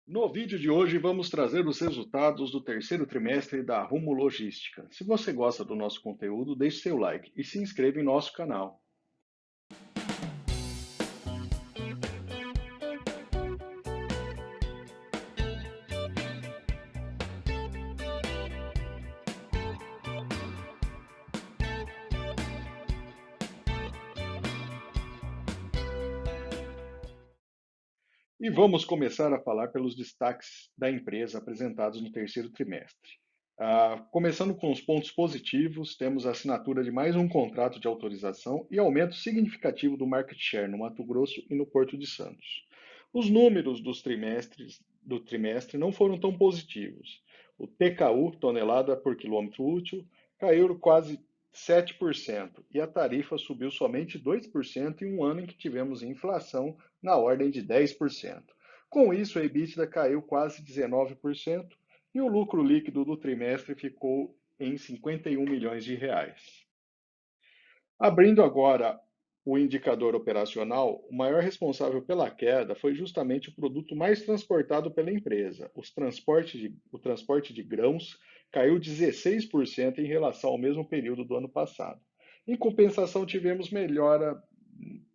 No vídeo de hoje vamos trazer os resultados do terceiro trimestre da Rumo Logística. Se você gosta do nosso conteúdo, deixe seu like e se inscreva em nosso canal. E vamos começar a falar pelos destaques da empresa apresentados no terceiro trimestre. Começando com os pontos positivos, temos a assinatura de mais um contrato de autorização e aumento significativo do market share no Mato Grosso e no Porto de Santos. Os números do trimestre não foram tão positivos. O TKU, tonelada por quilômetro útil, caiu quase 7% e a tarifa subiu somente 2% em um ano em que tivemos inflação na ordem de 10%. Com isso, a EBITDA caiu quase 19% e o lucro líquido do trimestre ficou em 51 milhões de reais. Abrindo agora o indicador operacional, o maior responsável pela queda foi justamente o produto mais transportado pela empresa. O transporte de grãos caiu 16% em relação ao mesmo período do ano passado. Em compensação, tivemos melhora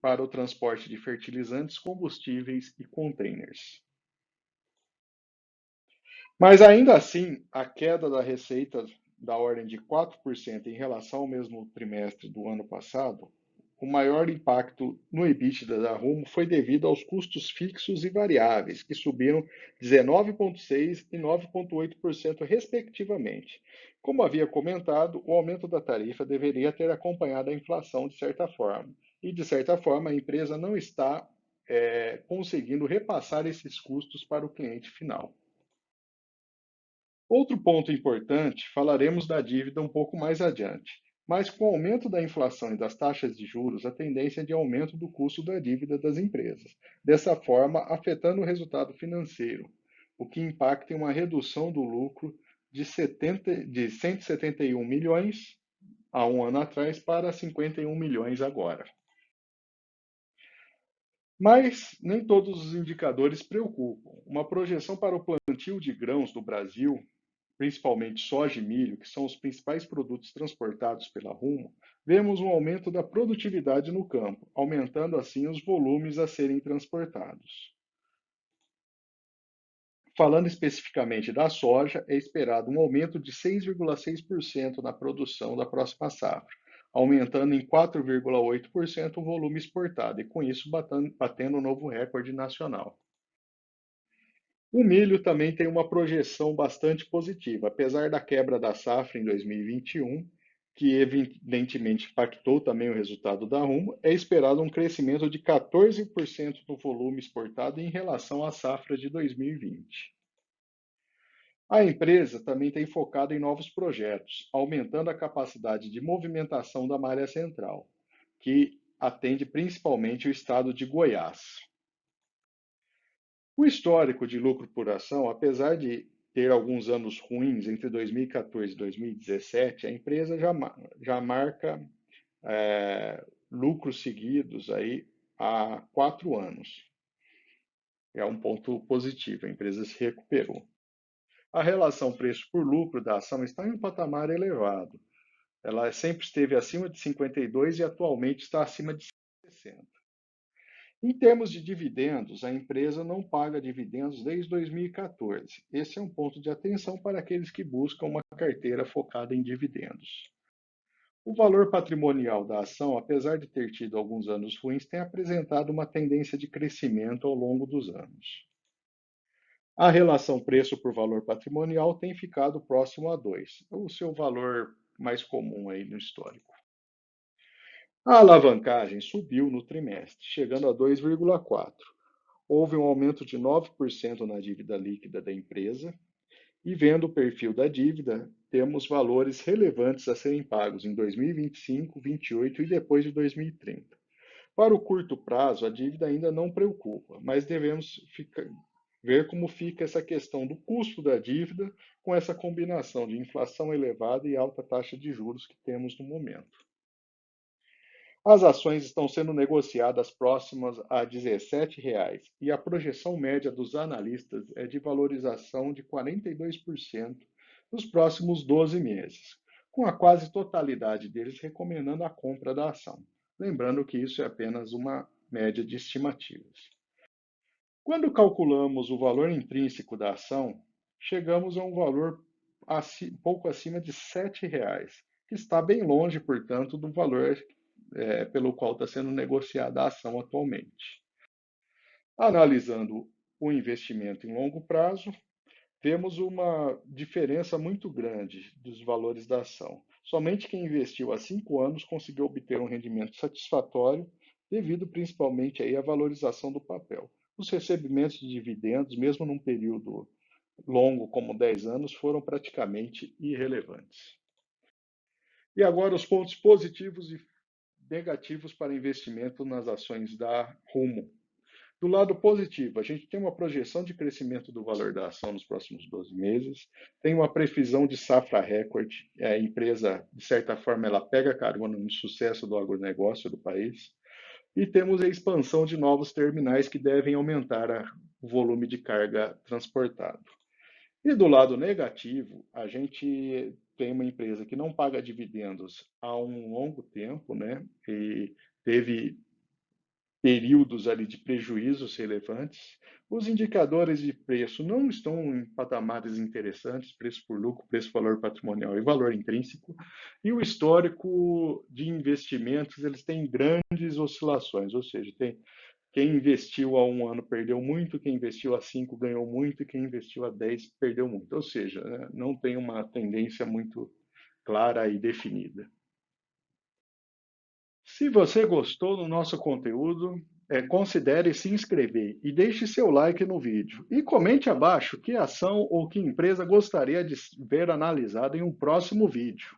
para o transporte de fertilizantes, combustíveis e containers. Mas ainda assim, a queda da receita da ordem de 4% em relação ao mesmo trimestre do ano passado, o maior impacto no EBITDA da Rumo foi devido aos custos fixos e variáveis, que subiram 19,6% e 9,8% respectivamente. Como havia comentado, o aumento da tarifa deveria ter acompanhado a inflação de certa forma, e de certa forma a empresa não está conseguindo repassar esses custos para o cliente final. Outro ponto importante, falaremos da dívida um pouco mais adiante, mas com o aumento da inflação e das taxas de juros, a tendência é de aumento do custo da dívida das empresas, dessa forma afetando o resultado financeiro, o que impacta em uma redução do lucro de 171 milhões há um ano atrás para 51 milhões agora. Mas nem todos os indicadores preocupam. Uma projeção para o plantio de grãos no Brasil, principalmente soja e milho, que são os principais produtos transportados pela Rumo, vemos um aumento da produtividade no campo, aumentando assim os volumes a serem transportados. Falando especificamente da soja, é esperado um aumento de 6,6% na produção da próxima safra, aumentando em 4,8% o volume exportado e, com isso, batendo um novo recorde nacional. O milho também tem uma projeção bastante positiva, apesar da quebra da safra em 2021, que evidentemente impactou também o resultado da Rumo, é esperado um crescimento de 14% no volume exportado em relação à safra de 2020. A empresa também tem focado em novos projetos, aumentando a capacidade de movimentação da malha central, que atende principalmente o estado de Goiás. O histórico de lucro por ação, apesar de ter alguns anos ruins entre 2014 e 2017, a empresa já marca lucros seguidos aí há 4 anos. É um ponto positivo, a empresa se recuperou. A relação preço por lucro da ação está em um patamar elevado. Ela sempre esteve acima de 52 e atualmente está acima de 60. Em termos de dividendos, a empresa não paga dividendos desde 2014. Esse é um ponto de atenção para aqueles que buscam uma carteira focada em dividendos. O valor patrimonial da ação, apesar de ter tido alguns anos ruins, tem apresentado uma tendência de crescimento ao longo dos anos. A relação preço por valor patrimonial tem ficado próximo a 2, o seu valor mais comum aí no histórico. A alavancagem subiu no trimestre, chegando a 2,4. Houve um aumento de 9% na dívida líquida da empresa, e vendo o perfil da dívida, temos valores relevantes a serem pagos em 2025, 2028 e depois de 2030. Para o curto prazo, a dívida ainda não preocupa, mas devemos ver como fica essa questão do custo da dívida com essa combinação de inflação elevada e alta taxa de juros que temos no momento. As ações estão sendo negociadas próximas a R$ 17 e a projeção média dos analistas é de valorização de 42% nos próximos 12 meses, com a quase totalidade deles recomendando a compra da ação. Lembrando que isso é apenas uma média de estimativas. Quando calculamos o valor intrínseco da ação, chegamos a um valor pouco acima de R$ 7, que está bem longe, portanto, do valor pelo qual está sendo negociada a ação atualmente. Analisando o investimento em longo prazo, vemos uma diferença muito grande dos valores da ação. Somente quem investiu há 5 anos conseguiu obter um rendimento satisfatório, devido principalmente aí à valorização do papel. Os recebimentos de dividendos, mesmo num período longo como 10 anos, foram praticamente irrelevantes. E agora os pontos positivos e negativos para investimento nas ações da Rumo. Do lado positivo, a gente tem uma projeção de crescimento do valor da ação nos próximos 12 meses, tem uma previsão de safra recorde, a empresa, de certa forma, ela pega carona no sucesso do agronegócio do país, e temos a expansão de novos terminais que devem aumentar o volume de carga transportado. E do lado negativo, a gente tem uma empresa que não paga dividendos há um longo tempo, né? E teve períodos ali de prejuízos relevantes. Os indicadores de preço não estão em patamares interessantes, preço por lucro, preço valor patrimonial e valor intrínseco. E o histórico de investimentos, eles têm grandes oscilações, ou seja, tem quem investiu há um ano perdeu muito, quem investiu há 5 ganhou muito, e quem investiu há 10 perdeu muito. Ou seja, né, não tem uma tendência muito clara e definida. Se você gostou do nosso conteúdo, considere se inscrever e deixe seu like no vídeo. E comente abaixo que ação ou que empresa gostaria de ver analisada em um próximo vídeo.